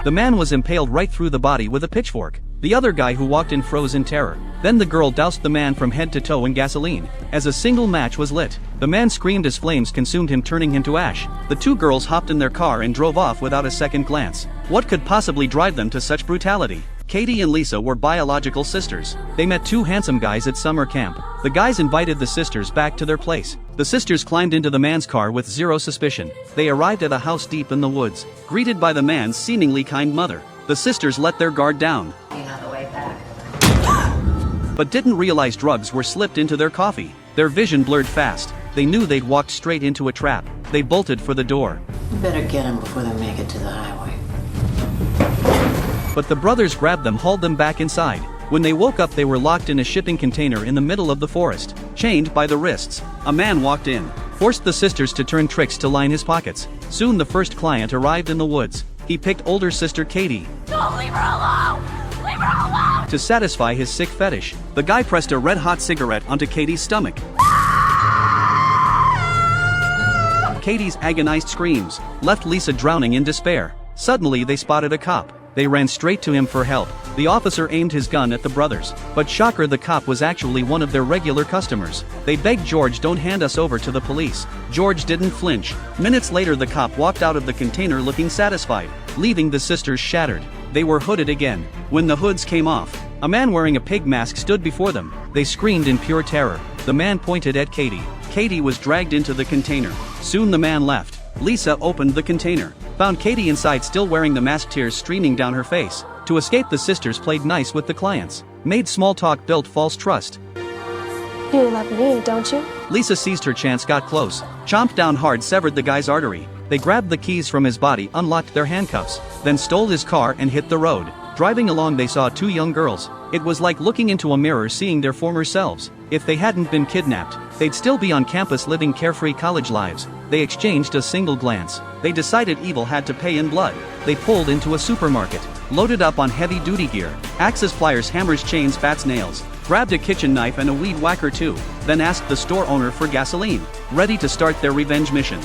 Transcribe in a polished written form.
The man was impaled right through the body with a pitchfork. The other guy who walked in froze in terror. Then the girl doused the man from head to toe in gasoline. As a single match was lit, the man screamed as flames consumed him, turning him to ash. The two girls hopped in their car and drove off without a second glance. What could possibly drive them to such brutality? Katie and Lisa were biological sisters. They met two handsome guys at summer camp. The guys invited the sisters back to their place. The sisters climbed into the man's car with zero suspicion. They arrived at a house deep in the woods, greeted by the man's seemingly kind mother. The sisters let their guard down, but didn't realize drugs were slipped into their coffee. Their vision blurred fast. They knew they'd walked straight into a trap. They bolted for the door. You better get them before they make it to the highway. But the brothers grabbed them, hauled them back inside. When they woke up, they were locked in a shipping container in the middle of the forest, chained by the wrists. A man walked in, forced the sisters to turn tricks to line his pockets. Soon the first client arrived in the woods. He picked older sister Katie. Don't leave her alone! Leave her alone! To satisfy his sick fetish, the guy pressed a red-hot cigarette onto Katie's stomach. Katie's agonized screams left Lisa drowning in despair. Suddenly they spotted a cop. They ran straight to him for help. The officer aimed his gun at the brothers, but shocker, the cop was actually one of their regular customers. They begged George, "Don't hand us over to the police." George didn't flinch. Minutes later, the cop walked out of the container looking satisfied, leaving the sisters shattered. They were hooded again. When the hoods came off, a man wearing a pig mask stood before them. They screamed in pure terror. The man pointed at Katie. Katie was dragged into the container. Soon the man left. Lisa opened the container, found Katie inside, still wearing the mask, tears streaming down her face. To escape, the sisters played nice with the clients, made small talk, built false trust. You love me, don't you? Lisa seized her chance, got close, chomped down hard, severed the guy's artery. They grabbed the keys from his body, unlocked their handcuffs, then stole his car and hit the road. Driving along, they saw two young girls. It was like looking into a mirror, seeing their former selves. If they hadn't been kidnapped, they'd still be on campus living carefree college lives. They exchanged a single glance. They decided evil had to pay in blood. They pulled into a supermarket, loaded up on heavy-duty gear, axes, pliers, hammers, chains, bats, nails, grabbed a kitchen knife and a weed whacker too, then asked the store owner for gasoline, ready to start their revenge mission.